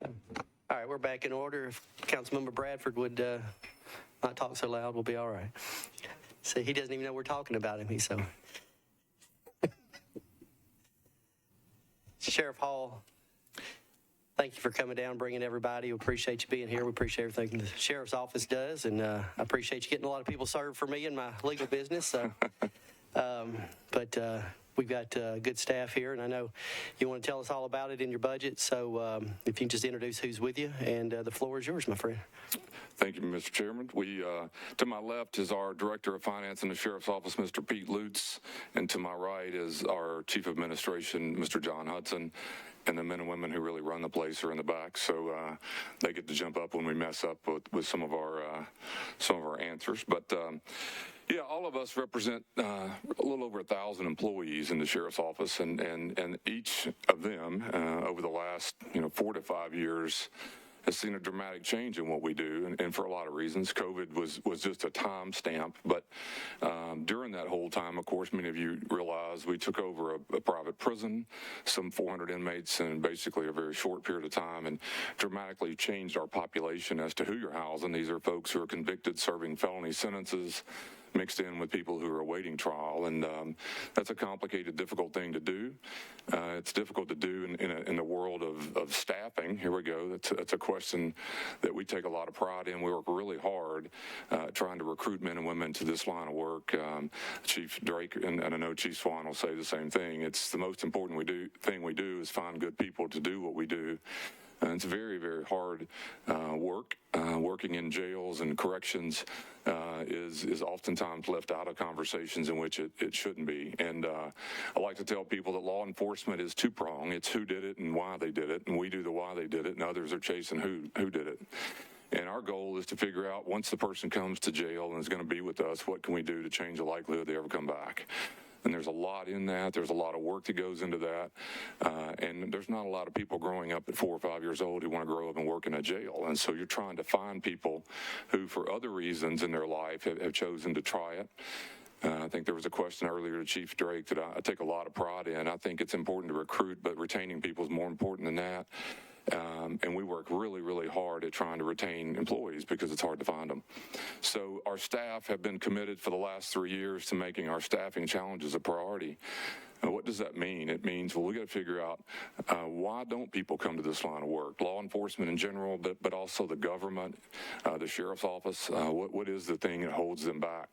All right, we're back in order. If Councilmember Bradford would not talk so loud, we'll be all right. See, he doesn't even know we're talking about him. He's so. Sheriff Hall, thank you for coming down, bringing everybody. We appreciate you being here. We appreciate everything the Sheriff's Office does, and I appreciate you getting a lot of people served for me in my legal business. So, but we've got good staff here, and I know you want to tell us all about it in your budget. So if you can just introduce who's with you, and the floor is yours, my friend. Thank you, Mr. Chairman. To my left is our Director of Finance in the Sheriff's Office, Mr. Pete Lutz, and to my right is our Chief of Administration, Mr. John Hudson, and the men and women who really run the place are in the back. So they get to jump up when we mess up with some of our answers. But yeah, all of us represent a little over 1,000 employees in the Sheriff's Office, and each of them over the last 4 to 5 years has seen a dramatic change in what we do, and for a lot of reasons. COVID was just a time stamp, but during that whole time, of course, many of you realize we took over a private prison, some 400 inmates in basically a very short period of time, and dramatically changed our population as to who you're housing. These are folks who are convicted, serving felony sentences, mixed in with people who are awaiting trial, and that's a complicated, difficult thing to do. It's difficult to do in the world of staffing. Here we go. That's a question that we take a lot of pride in. We work really hard trying to recruit men and women to this line of work. Chief Drake and I know Chief Swan will say the same thing. It's the most important thing we do is find good people to do what we do. And it's very, very hard work. Working in jails and corrections is oftentimes left out of conversations in which it shouldn't be. And I like to tell people that law enforcement is two-pronged. It's who did it and why they did it. And we do the why they did it, and others are chasing who did it. And our goal is to figure out, once the person comes to jail and is going to be with us, what can we do to change the likelihood they ever come back? And there's a lot in that. There's a lot of work that goes into that. And there's not a lot of people growing up at 4 or 5 years old who want to grow up and work in a jail. And so you're trying to find people who, for other reasons in their life, have chosen to try it. I think there was a question earlier to Chief Drake that I take a lot of pride in. I think it's important to recruit, but retaining people is more important than that. And we work really, really hard at trying to retain employees because it's hard to find them. So our staff have been committed for the last 3 years to making our staffing challenges a priority. What does that mean? It means, well, we got to figure out why don't people come to this line of work? Law enforcement in general, but also the government, the sheriff's office. What is the thing that holds them back?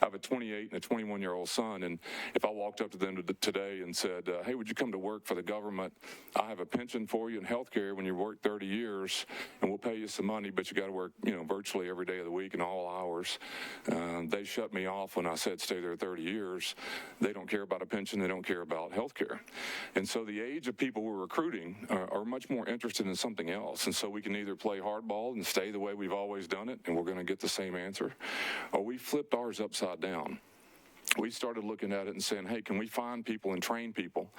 I have a 28 and a 21-year-old son, and if I walked up to them today and said, hey, would you come to work for the government? I have a pension for you and health care when you work 30 years, and we'll pay you some money, but you got to work, virtually every day of the week and all hours. They shut me off when I said stay there 30 years. They don't care about a pension. They don't care about health care. And so the age of people we're recruiting are much more interested in something else. And so we can either play hardball and stay the way we've always done it, and we're going to get the same answer, or we flipped ours upside down. We started looking at it and saying, hey, can we find people and train people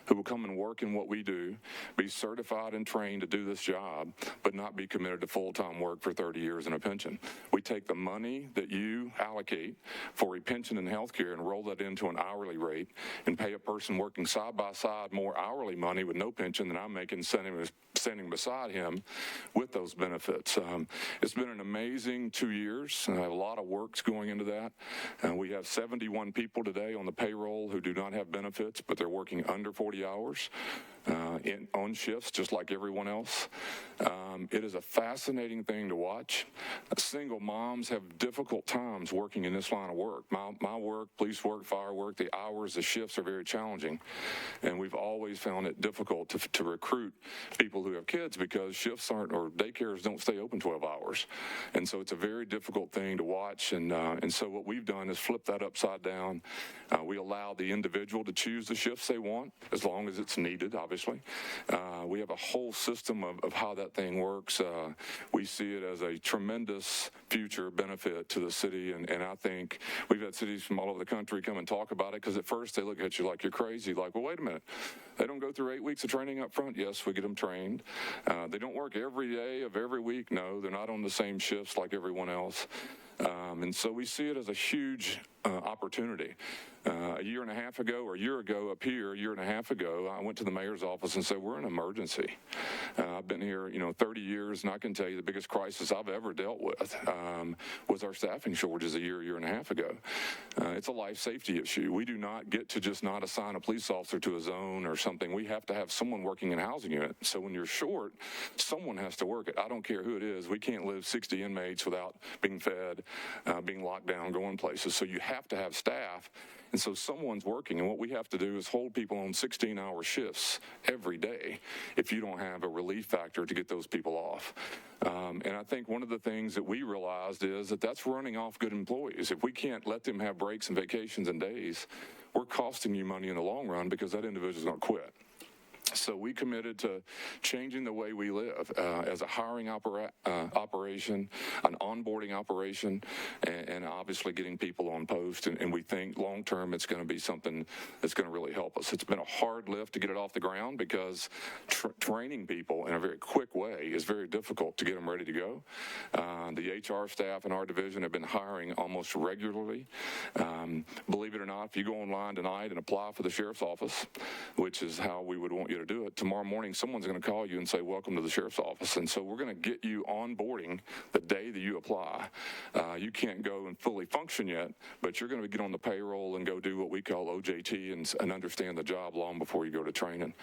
who will come and work in what we do, be certified and trained to do this job, but not be committed to full-time work for 30 years in a pension? We take the money that you allocate for a pension and health care and roll that into an hourly rate and pay a person working side by side more hourly money with no pension than I'm making standing beside him with those benefits. It's been an amazing 2 years. A lot of work's going into that. We have 71 people today on the payroll who do not have benefits, but they're working under 40 hours on shifts just like everyone else. It is a fascinating thing to watch. Single moms have difficult times working in this line of work. My work, police work, fire work, the hours, the shifts are very challenging. And we've always found it difficult to recruit people who have kids because shifts or daycares don't stay open 12 hours. And so it's a very difficult thing to watch. And so what we've done is flip that upside down. We allow the individual to choose the shifts they want as long as it's needed, obviously. We have a whole system of how that thing works. We see it as a tremendous future benefit to the city, and I think we've had cities from all over the country come and talk about it because at first they look at you like you're crazy, like, well, wait a minute. They don't go through 8 weeks of training up front? Yes, we get them trained. They don't work every day of every week? No, they're not on the same shifts like everyone else. And so we see it as a huge opportunity. A year and a half ago, or a year ago up here, a year and a half ago, I went to the mayor's office and said, we're in an emergency. I've been here, 30 years, and I can tell you the biggest crisis I've ever dealt with was our staffing shortages a year and a half ago. It's a life safety issue. We do not get to just not assign a police officer to a zone or something. We have to have someone working in a housing unit. So when you're short, someone has to work it. I don't care who it is. We can't live 60 inmates without being fed, being locked down, going places. So you have to have staff. And so someone's working, and what we have to do is hold people on 16-hour shifts every day if you don't have a relief factor to get those people off. And I think one of the things that we realized is that that's running off good employees. If we can't let them have breaks and vacations and days, we're costing you money in the long run because that individual's going to quit. So we committed to changing the way we live as a hiring operation, an onboarding operation, and obviously getting people on post. And we think long-term it's going to be something that's going to really help us. It's been a hard lift to get it off the ground because training people in a very quick way is very difficult to get them ready to go. The HR staff in our division have been hiring almost regularly. Believe it or not, if you go online tonight and apply for the sheriff's office, which is how we would want you to do it, tomorrow morning someone's going to call you and say, welcome to the sheriff's office. And so we're going to get you onboarding the day that you apply. You can't go and fully function yet, but you're going to get on the payroll and go do what we call OJT and understand the job long before you go to training.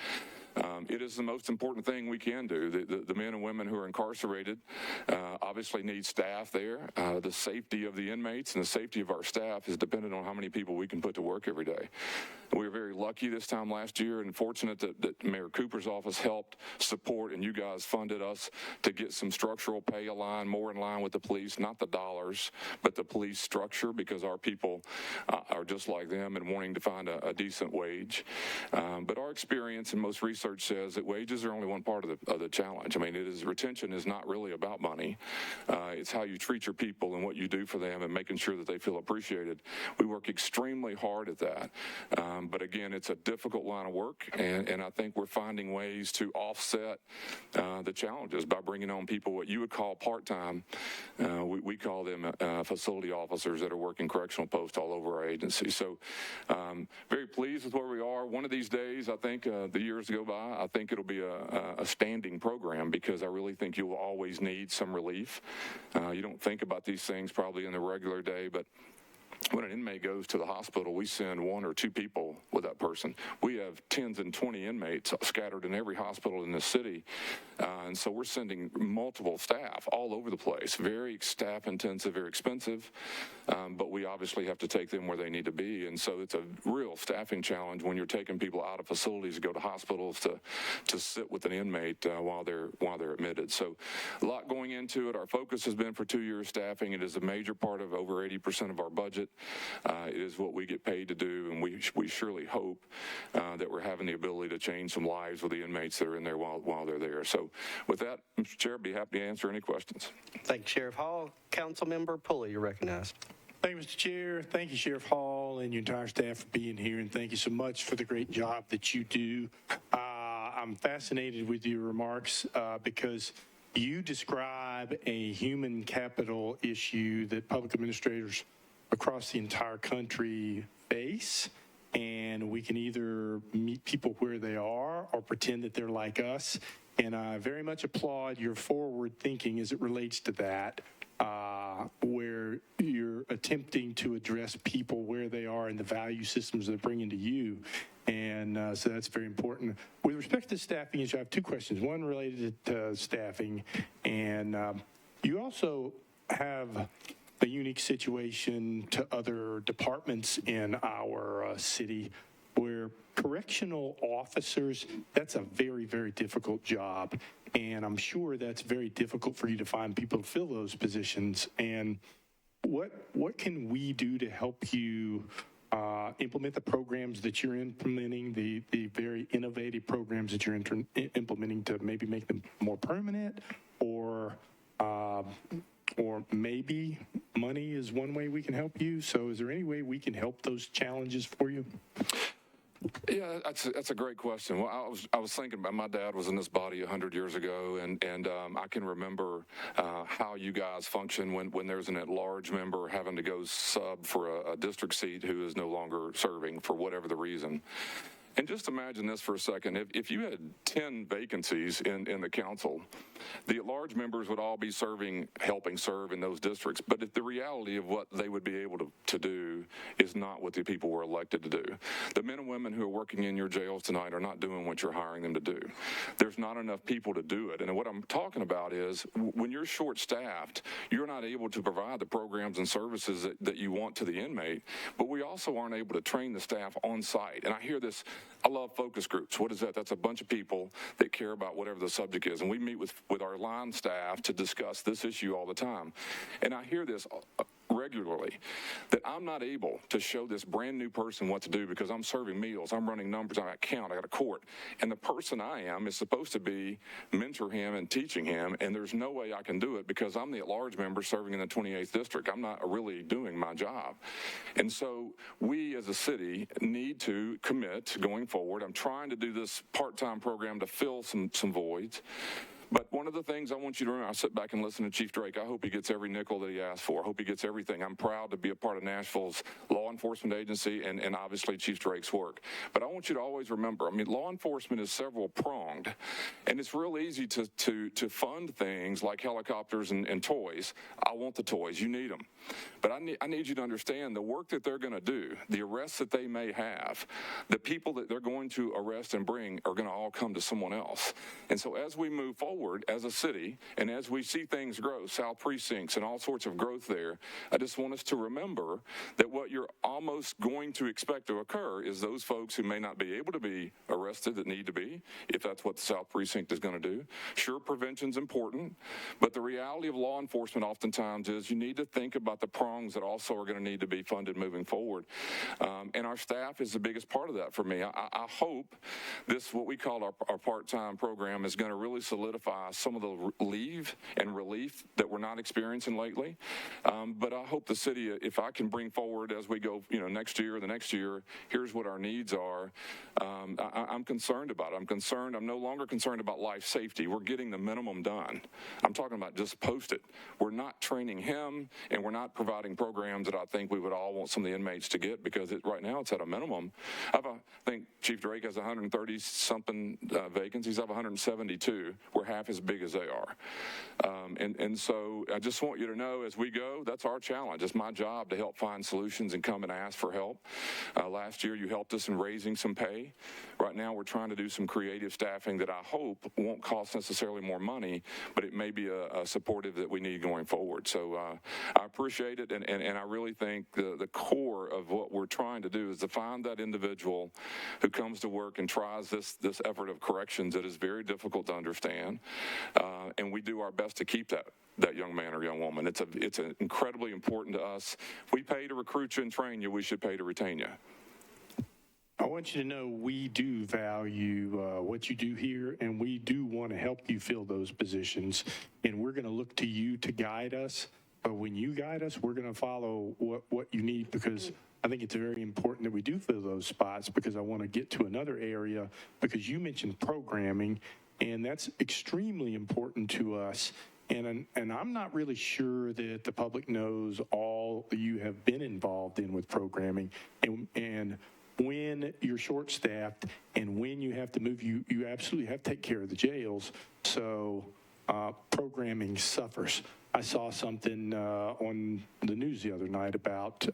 It is the most important thing we can do. The men and women who are incarcerated obviously need staff there. The safety of the inmates and the safety of our staff is dependent on how many people we can put to work every day. We were very lucky this time last year and fortunate that Mayor Cooper's office helped support, and you guys funded us to get some structural pay aligned, more in line with the police, not the dollars, but the police structure, because our people are just like them and wanting to find a decent wage. But our experience and most research says that wages are only one part of the challenge. I mean, retention is not really about money. It's how you treat your people and what you do for them and making sure that they feel appreciated. We work extremely hard at that. But again, it's a difficult line of work, and I think we're finding ways to offset the challenges by bringing on people what you would call part-time. We call them facility officers that are working correctional posts all over our agency. So very pleased with where we are. One of these days, I think the years go by, I think it'll be a standing program because I really think you will always need some relief. You don't think about these things probably in the regular day, but when an inmate goes to the hospital, we send one or two people with that person. We have 10s and 20 inmates scattered in every hospital in the city. And so we're sending multiple staff all over the place. Very staff intensive, very expensive. But we obviously have to take them where they need to be. And so it's a real staffing challenge when you're taking people out of facilities to go to hospitals to sit with an inmate while they're admitted. So a lot going into it. Our focus has been for 2 years staffing. It is a major part of over 80% of our budget. It is what we get paid to do, and we surely hope that we're having the ability to change some lives with the inmates that are in there while they're there. So with that, Mr. Chair, I'd be happy to answer any questions. Thank you, Sheriff Hall. Councilmember Pulley, you're recognized. Thank you, Mr. Chair. Thank you, Sheriff Hall, and your entire staff for being here, and thank you so much for the great job that you do. I'm fascinated with your remarks because you describe a human capital issue that public administrators across the entire country face, and we can either meet people where they are or pretend that they're like us. And I very much applaud your forward thinking as it relates to that, where you're attempting to address people where they are and the value systems they're bringing to you. And so that's very important. With respect to staffing issue, I have two questions. One related to staffing, and you also have a unique situation to other departments in our city where correctional officers, that's a very, very difficult job. And I'm sure that's very difficult for you to find people to fill those positions. And what can we do to help you implement the programs that you're implementing, the very innovative programs that you're implementing to maybe make them more permanent, or maybe money is one way we can help you? So is there any way we can help those challenges for you? Yeah, that's a great question. Well, I was thinking about my dad was in this body 100 years ago, and I can remember how you guys function when there's an at-large member having to go sub for a district seat who is no longer serving for whatever the reason. And just imagine this for a second. If you had 10 vacancies in the council, the at-large members would all be helping serve in those districts. But if the reality of what they would be able to do is not what the people were elected to do. The men and women who are working in your jails tonight are not doing what you're hiring them to do. There's not enough people to do it. And what I'm talking about is when you're short-staffed, you're not able to provide the programs and services that you want to the inmate, but we also aren't able to train the staff on site. And I hear this, I love focus groups. What is that? That's a bunch of people that care about whatever the subject is. And we meet with our line staff to discuss this issue all the time. And I hear this regularly, that I'm not able to show this brand new person what to do because I'm serving meals, I'm running numbers, I got count, I got a court. And the person I am is supposed to be mentor him and teaching him, and there's no way I can do it because I'm the at-large member serving in the 28th district. I'm not really doing my job. And so we as a city need to commit going forward. I'm trying to do this part-time program to fill some voids. But one of the things I want you to remember, I sit back and listen to Chief Drake. I hope he gets every nickel that he asked for. I hope he gets everything. I'm proud to be a part of Nashville's law enforcement agency and obviously Chief Drake's work. But I want you to always remember, I mean, law enforcement is several pronged, and it's real easy to fund things like helicopters and toys. I want the toys. You need them. But I need you to understand the work that they're going to do, the arrests that they may have, the people that they're going to arrest and bring are going to all come to someone else. And so as we move forward as a city and as we see things grow, South Precincts and all sorts of growth there, I just want us to remember that what you're almost going to expect to occur is those folks who may not be able to be arrested that need to be, if that's what the South Precinct is going to do. Sure, prevention's important, but the reality of law enforcement oftentimes is you need to think about the prongs that also are going to need to be funded moving forward. And our staff is the biggest part of that for me. I hope this, what we call our part-time program, is going to really solidify some of the leave and relief that we're not experiencing lately. But I hope the city, if I can bring forward as we go, next year or the next year, here's what our needs are. I'm concerned about it. I'm no longer concerned about life safety. We're getting the minimum done. I'm talking about just post it. We're not training him, and we're not providing programs that I think we would all want some of the inmates to get because right now it's at a minimum. I think Chief Drake has 130-something vacancies. I have 172. We're half as big as they are. And so I just want you to know as we go, that's our challenge. It's my job to help find solutions and come and ask for help. Last year you helped us in raising some pay. Right now we're trying to do some creative staffing that I hope won't cost necessarily more money, but it may be a supportive that we need going forward. So I appreciate it, and I really think the core of what we're trying to do is to find that individual who comes to work and tries this effort of corrections that is very difficult to understand. And we do our best to keep that young man or young woman. It's incredibly important to us. If we pay to recruit you and train you, we should pay to retain you. I want you to know we do value what you do here, and we do want to help you fill those positions. And we're going to look to you to guide us. But when you guide us, we're going to follow what you need, because I think it's very important that we do fill those spots, because I want to get to another area, because you mentioned programming, and that's extremely important to us. And I'm not really sure that the public knows all you have been involved in with programming. And when you're short-staffed and when you have to move, you absolutely have to take care of the jails. So programming suffers. I saw something on the news the other night about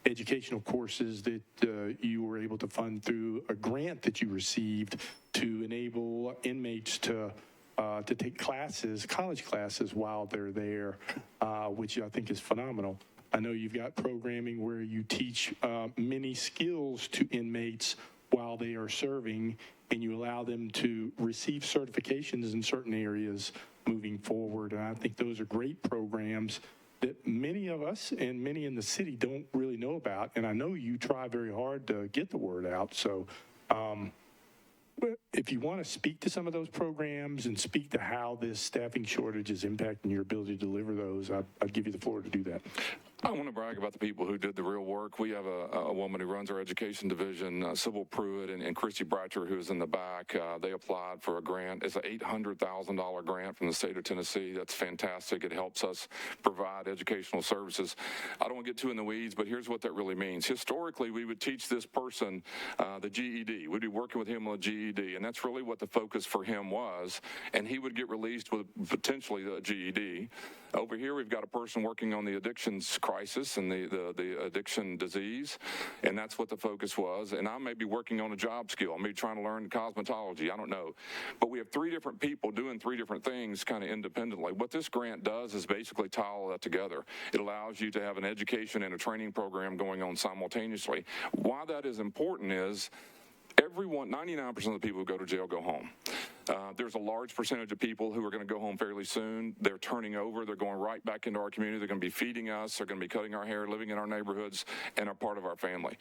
educational courses that you were able to fund through a grant that you received to enable inmates to take classes, college classes, while they're there, which I think is phenomenal. I know you've got programming where you teach many skills to inmates while they are serving, and you allow them to receive certifications in certain areas moving forward. And I think those are great programs that many of us and many in the city don't really know about. And I know you try very hard to get the word out. So if you want to speak to some of those programs and speak to how this staffing shortage is impacting your ability to deliver those, I'd give you the floor to do that. I want to brag about the people who did the real work. We have a woman who runs our education division, Sybil Pruitt, and Christy Bratcher, who is in the back. They applied for a grant. It's an $800,000 grant from the state of Tennessee. That's fantastic. It helps us provide educational services. I don't want to get too in the weeds, but here's what that really means. Historically, we would teach this person the GED. We'd be working with him on the GED, and that's really what the focus for him was. And he would get released with potentially the GED. Over here, we've got a person working on the addictions crisis and the addiction disease, and that's what the focus was. And I may be working on a job skill. I may be trying to learn cosmetology. I don't know. But we have three different people doing three different things kind of independently. What this grant does is basically tie all that together. It allows you to have an education and a training program going on simultaneously. Why that is important is 99% of the people who go to jail go home. There's a large percentage of people who are going to go home fairly soon. They're turning over. They're going right back into our community. They're going to be feeding us. They're going to be cutting our hair, living in our neighborhoods, and are part of our family.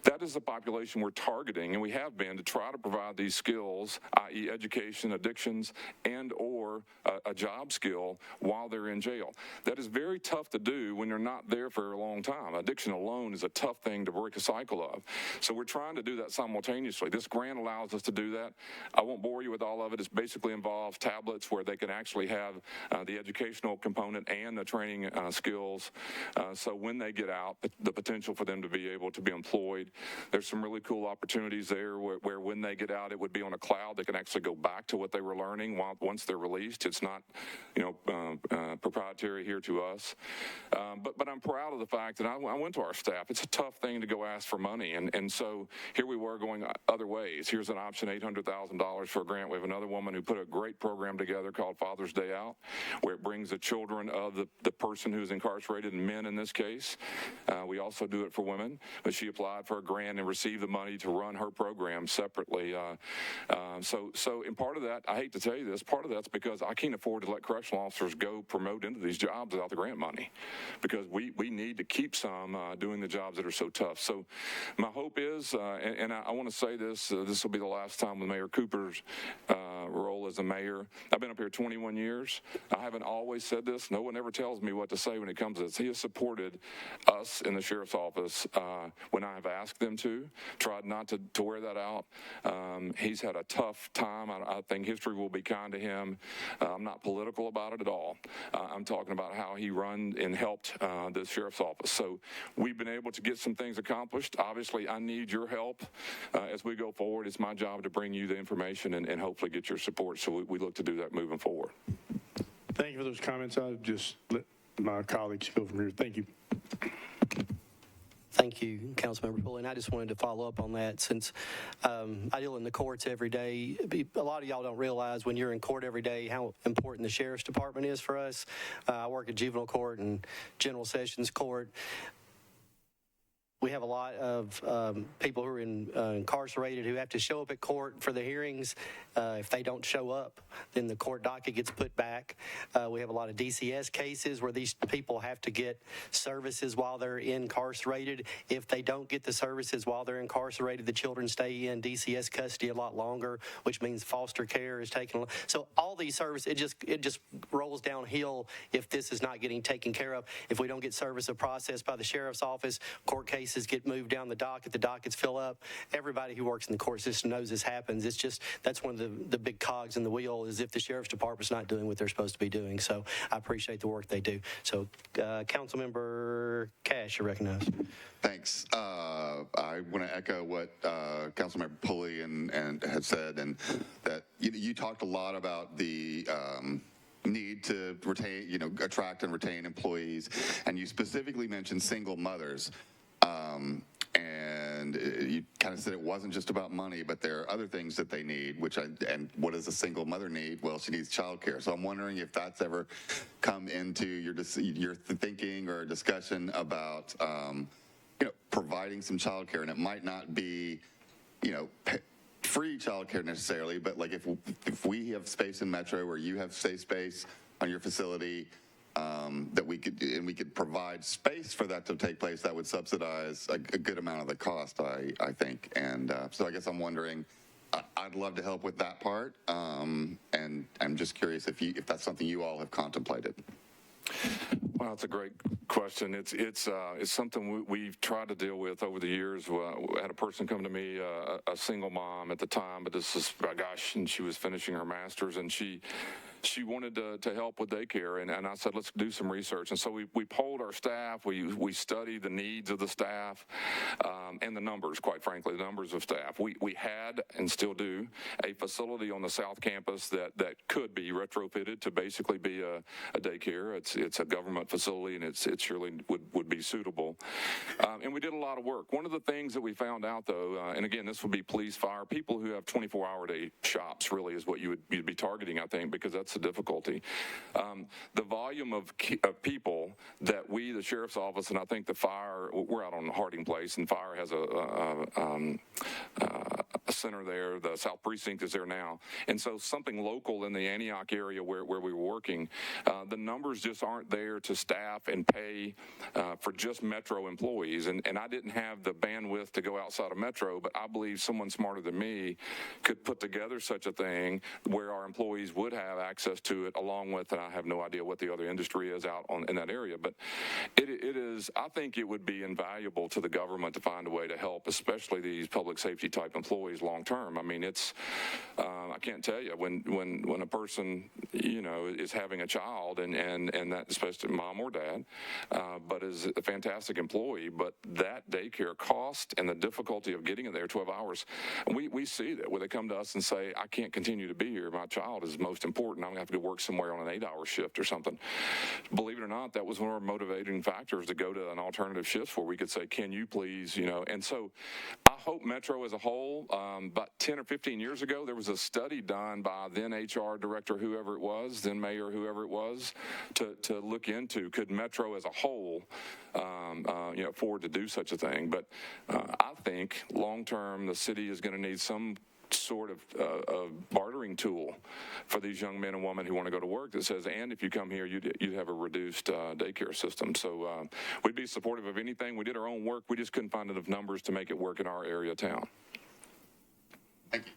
That is the population we're targeting, and we have been, to try to provide these skills, i.e. education, addictions, and or a job skill while they're in jail. That is very tough to do when they're not there for a long time. Addiction alone is a tough thing to break a cycle of. So we're trying to do that simultaneously. This grant allows us to do that. I won't bore you with all of it. It basically involves tablets where they can actually have the educational component and the training skills. So when they get out, the potential for them to be able to be employed. There's some really cool opportunities there where when they get out, it would be on a cloud. They can actually go back to what they were learning once they're released. It's not, proprietary here to us. But I'm proud of the fact that I went to our staff. It's a tough thing to go ask for money. And so here we were going other ways. Here's an option, $800,000 for a grant. We have another woman who put a great program together called Father's Day Out, where it brings the children of the person who's incarcerated, and men in this case. We also do it for women, but she applied for a grant and received the money to run her program separately. So in part of that, I hate to tell you this, part of that's because I can't afford to let correctional officers go promote into these jobs without the grant money, because we need to keep some doing the jobs that are so tough. So my hope is, and I want to say this will be the last time with Mayor Cooper's role as a mayor. I've been up here 21 years. I haven't always said this. No one ever tells me what to say when it comes to this. He has supported us in the sheriff's office when I have asked them to, tried not to wear that out. He's had a tough time. I think history will be kind to him. I'm not political about it at all. I'm talking about how he run and helped the sheriff's office. So we've been able to get some things accomplished. Obviously, I need your help as we go forward. It's my job to bring you the information and hopefully get your support. So we look to do that moving forward. Thank you for those comments. I'll just let my colleagues go from here. Thank you. Thank you, Councilmember Pulley. And I just wanted to follow up on that since I deal in the courts every day. A lot of y'all don't realize when you're in court every day how important the sheriff's department is for us. I work at juvenile court and general sessions court. We have a lot of people who are incarcerated who have to show up at court for the hearings. If they don't show up, then the court docket gets put back. We have a lot of DCS cases where these people have to get services while they're incarcerated. If they don't get the services while they're incarcerated, the children stay in DCS custody a lot longer, which means foster care is taken. So all these services, it just rolls downhill if this is not getting taken care of. If we don't get service of process by the sheriff's office, court cases get moved down the dockets fill up. Everybody who works in the court system knows this happens. It's just, that's one of the big cogs in the wheel, is if the sheriff's department's not doing what they're supposed to be doing. So I appreciate the work they do. So Councilmember Cash, you're recognized. Thanks. I want to echo what Councilmember Pulley and had said, and that you talked a lot about the need to retain, attract and retain employees, and you specifically mentioned single mothers. And you kind of said it wasn't just about money, but there are other things that they need, and what does a single mother need? Well, she needs childcare. So I'm wondering if that's ever come into your thinking or discussion about, providing some childcare. And it might not be, free childcare necessarily, but like if we have space in Metro, or you have space on your facility, that we could provide space for that to take place, that would subsidize a good amount of the cost, I think. And so I guess I'm wondering, I'd love to help with that part, and I'm just curious if that's something you all have contemplated. Well, that's a great question. It's something we've tried to deal with over the years. We had a person come to me, a single mom at the time, but this is, gosh, and she was finishing her master's, and she wanted to help with daycare, and I said, let's do some research. And so we polled our staff, we studied the needs of the staff, and the numbers, quite frankly, the numbers of staff. We had, and still do, a facility on the South Campus that could be retrofitted to basically be a daycare. It's a government facility, and it surely would be suitable. And we did a lot of work. One of the things that we found out, though, and again, this would be police, fire, people who have 24-hour day shops really is what you'd be targeting, I think, because that's the difficulty. The volume of people that we, the sheriff's office, and I think the fire, we're out on Harding Place, and fire has a center there. The South Precinct is there now. And so something local in the Antioch area where we were working, the numbers just aren't there to staff and pay for just Metro employees. And I didn't have the bandwidth to go outside of Metro, but I believe someone smarter than me could put together such a thing where our employees would have access to it, along with, and I have no idea what the other industry is out in that area, but it is, I think it would be invaluable to the government to find a way to help, especially these public safety type employees long term. I mean, it's, I can't tell you, when a person, is having a child and that, especially mom or dad, but is a fantastic employee, but that daycare cost and the difficulty of getting it there 12 hours, we see that where they come to us and say, I can't continue to be here. My child is most important. I'm going to have to go work somewhere on an 8-hour shift or something. Believe it or not, that was one of our motivating factors to go to an alternative shift where we could say, can you please, and so I hope Metro as a whole, about 10 or 15 years ago, there was a study done by then HR director, whoever it was, then mayor, whoever it was, to look into could Metro as a whole, afford to do such a thing. But I think long term, the city is going to need some sort of bartering tool for these young men and women who want to go to work that says, and if you come here, you'd have a reduced daycare system. So we'd be supportive of anything. We did our own work. We just couldn't find enough numbers to make it work in our area of town. Thank you.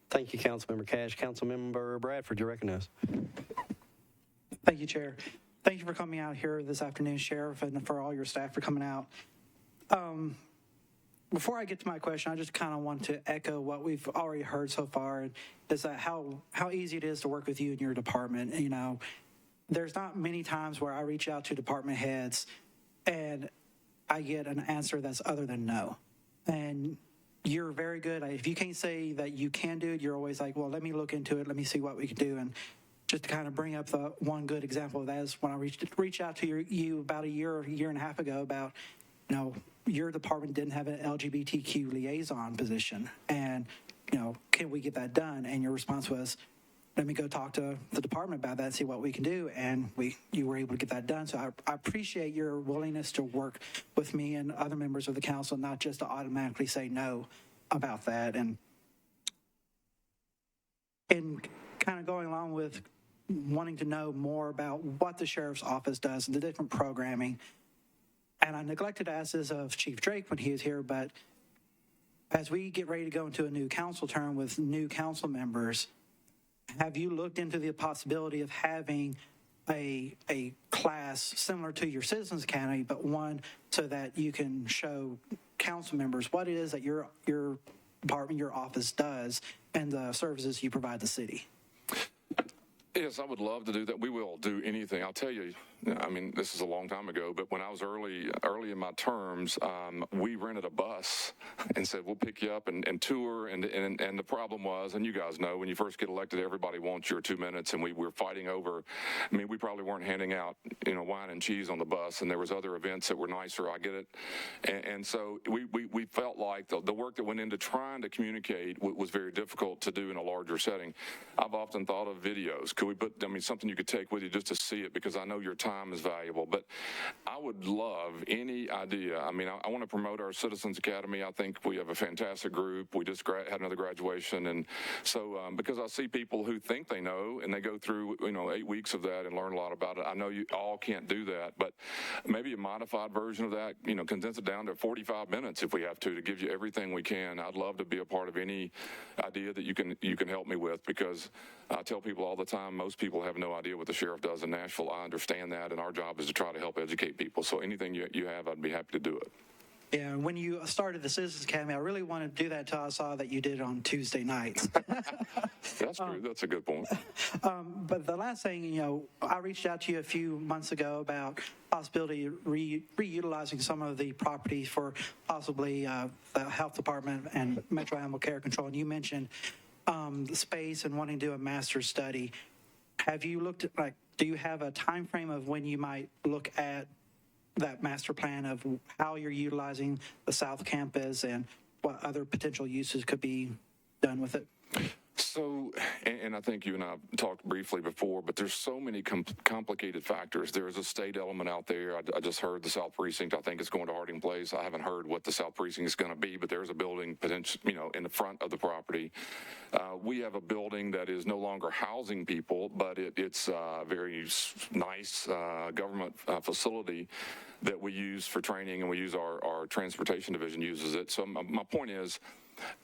Thank you, Councilmember Cash. Councilmember Bradford, you recognize. Thank you, Chair. Thank you for coming out here this afternoon, Sheriff, and for all your staff for coming out. Before I get to my question, I just kind of want to echo what we've already heard so far, is that how easy it is to work with you and your department. There's not many times where I reach out to department heads and I get an answer that's other than no. And you're very good. If you can't say that you can do it, you're always like, well, let me look into it. Let me see what we can do. And just to kind of bring up the one good example of that is when I reached out to you about a year and a half ago about, your department didn't have an LGBTQ liaison position. And, can we get that done? And your response was, let me go talk to the department about that and see what we can do. And you were able to get that done. So I appreciate your willingness to work with me and other members of the council, not just to automatically say no about that. And kind of going along with wanting to know more about what the sheriff's office does and the different programming. And I neglected to ask this of Chief Drake when he was here, but as we get ready to go into a new council term with new council members, have you looked into the possibility of having a class similar to your Citizens Academy, but one so that you can show council members what it is that your department, your office does, and the services you provide the city? Yes, I would love to do that. We will do anything. I'll tell you, this is a long time ago, but when I was early in my terms, we rented a bus and said, we'll pick you up and tour. And the problem was, and you guys know, when you first get elected, everybody wants your 2 minutes, and we were fighting over, we probably weren't handing out, wine and cheese on the bus, and there was other events that were nicer, I get it. And so we felt like the work that went into trying to communicate was very difficult to do in a larger setting. I've often thought of videos. Could we put, something you could take with you just to see it, because I know your time is valuable. But I would love any idea. I want to promote our Citizens Academy. I think we have a fantastic group. We just had another graduation. And so because I see people who think they know, and they go through, 8 weeks of that and learn a lot about it. I know you all can't do that, but maybe a modified version of that, condense it down to 45 minutes if we have to give you everything we can. I'd love to be a part of any idea that you can help me with, because I tell people all the time, time, most people have no idea what the sheriff does in Nashville. I understand that, and our job is to try to help educate people. So anything you have, I'd be happy to do it. Yeah, when you started the Citizens Academy, I really wanted to do that until I saw that you did it on Tuesday nights. That's true. That's a good point. But the last thing, I reached out to you a few months ago about possibility of reutilizing some of the property for possibly the health department and Metro Animal Care Control. And you mentioned the space and wanting to do a master study. Have you looked at, do you have a time frame of when you might look at that master plan of how you're utilizing the South Campus and what other potential uses could be done with it? So, and I think you and I talked briefly before, but there's so many complicated factors. There is a state element out there. I just heard the South Precinct, I think, is going to Harding Place. I haven't heard what the South Precinct is going to be, but there's a building potential, in the front of the property. We have a building that is no longer housing people, but it's a very nice government facility that we use for training, and we use our transportation division uses it. So my point is,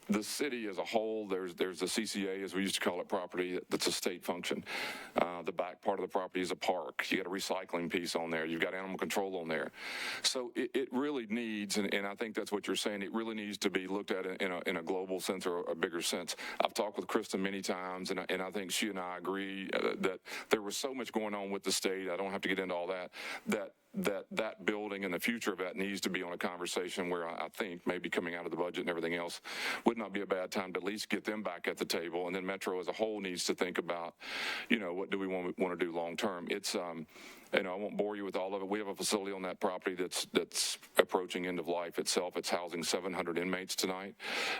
the city as a whole, there's the CCA, as we used to call it, property that's a state function. The back part of the property is a park. You got a recycling piece on there. You've got animal control on there. So it really needs, and I think that's what you're saying, it really needs to be looked at in a global sense or a bigger sense. I've talked with Kristen many times, and I think she and I agree that there was so much going on with the state. I don't have to get into all that building and the future of that needs to be on a conversation where I think maybe coming out of the budget and everything else would not be a bad time to at least get them back at the table. And then Metro as a whole needs to think about, what do we want to do long term? It's, I won't bore you with all of it. We have a facility on that property that's approaching end of life itself. It's housing 700 inmates tonight.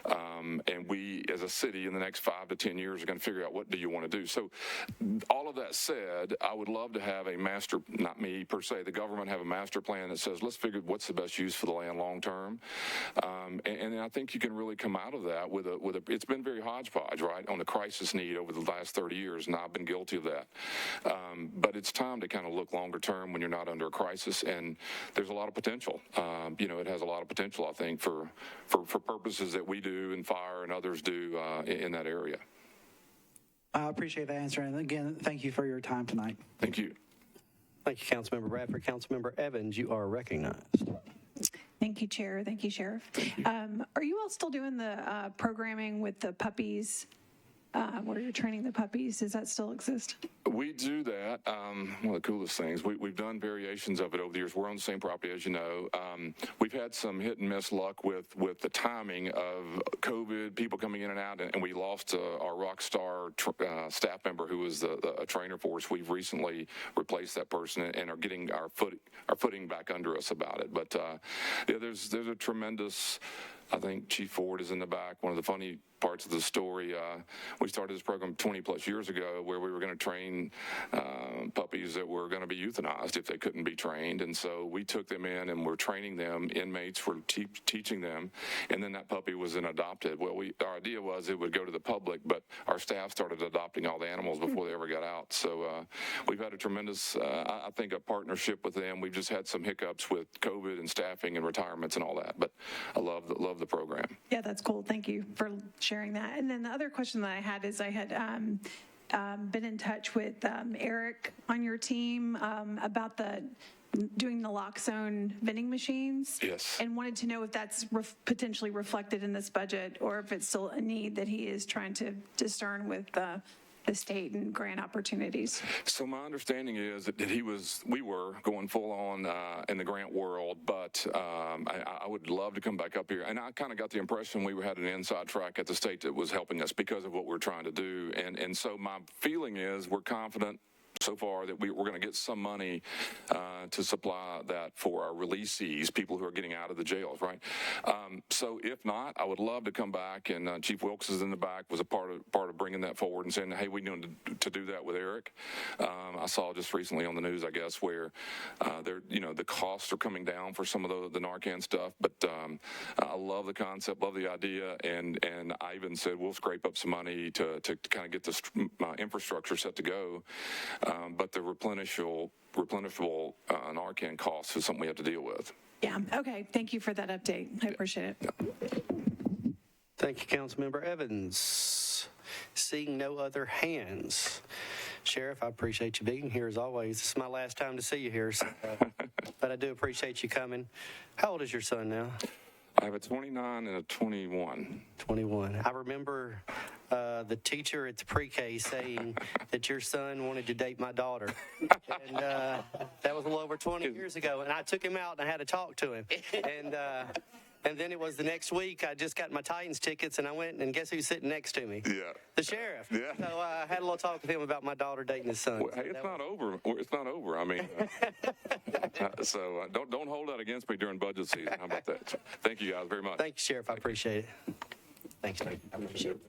And we, as a city, in the next 5 to 10 years, are going to figure out what do you want to do. So all of that said, I would love to have a master, not me per se, the government have a master plan that says, let's figure what's the best use for the land long term. And I think you can really come out of that with a it's been very hodgepodge, right, on the crisis need over the last 30 years, and I've been guilty of that. But it's time to kind of look longer term when you're not under a crisis, and there's a lot of potential. It has a lot of potential, I think, for purposes that we do and fire and others do in that area. I appreciate that answer, and again, thank you for your time tonight. Thank you. Thank you, Councilmember Bradford. Councilmember Evans, you are recognized. Thank you, Chair. Thank you, Sheriff. Are you all still doing the programming with the puppies, where you're training the puppies? Does that still exist? We do that. One of the coolest things. We've done variations of it over the years. We're on the same property, as you know. We've had some hit and miss luck with the timing of COVID, people coming in and out, and we lost our rock star staff member who was a trainer for us. We've recently replaced that person and are getting our footing back under us about it. But there's a tremendous. I think Chief Ford is in the back. One of the funny parts of the story, we started this program 20 plus years ago where we were going to train puppies that were going to be euthanized if they couldn't be trained. And so we took them in and we're training them. Inmates were teaching them. And then that puppy was then adopted. Well, our idea was it would go to the public, but our staff started adopting all the animals before they ever got out. So we've had a tremendous, I think, a partnership with them. We've just had some hiccups with COVID and staffing and retirements and all that. But I love the program. Yeah, that's cool. Thank you for sharing that. And then the other question that I had is I had been in touch with Eric on your team about doing naloxone vending machines. Yes. And wanted to know if that's potentially reflected in this budget or if it's still a need that he is trying to discern with the state and grant opportunities. So my understanding is that we were going full on in the grant world, but I would love to come back up here. And I kind of got the impression we had an inside track at the state that was helping us because of what we're trying to do. And so my feeling is we're confident so far that we're going to get some money to supply that for our releasees, people who are getting out of the jails, right? So if not, I would love to come back, and Chief Wilkes is in the back, was a part of bringing that forward and saying, hey, we need to do that with Eric. I saw just recently on the news, I guess, where the costs are coming down for some of the Narcan stuff, but I love the concept, love the idea, and I even said we'll scrape up some money to kind of get this infrastructure set to go. But the replenishable Narcan costs is something we have to deal with. Yeah. Okay. Thank you for that update. I appreciate it. Yeah. Thank you, Councilmember Evans. Seeing no other hands, Sheriff, I appreciate you being here as always. This is my last time to see you here, so, but I do appreciate you coming. How old is your son now? I have a 29 and a 21. 21. I remember the teacher at the pre-K saying that your son wanted to date my daughter. And that was a little over 20 years ago. And I took him out and I had to talk to him. And then it was the next week, I just got my Titans tickets and I went and guess who's sitting next to me? Yeah. The sheriff. Yeah. So I had a little talk with him about my daughter dating his son. Well, hey, it's not over. It's not over. I mean, so don't hold that against me during budget season. How about that? Thank you guys very much. Thank you, Sheriff. I appreciate it. Thanks, Dave. I appreciate it.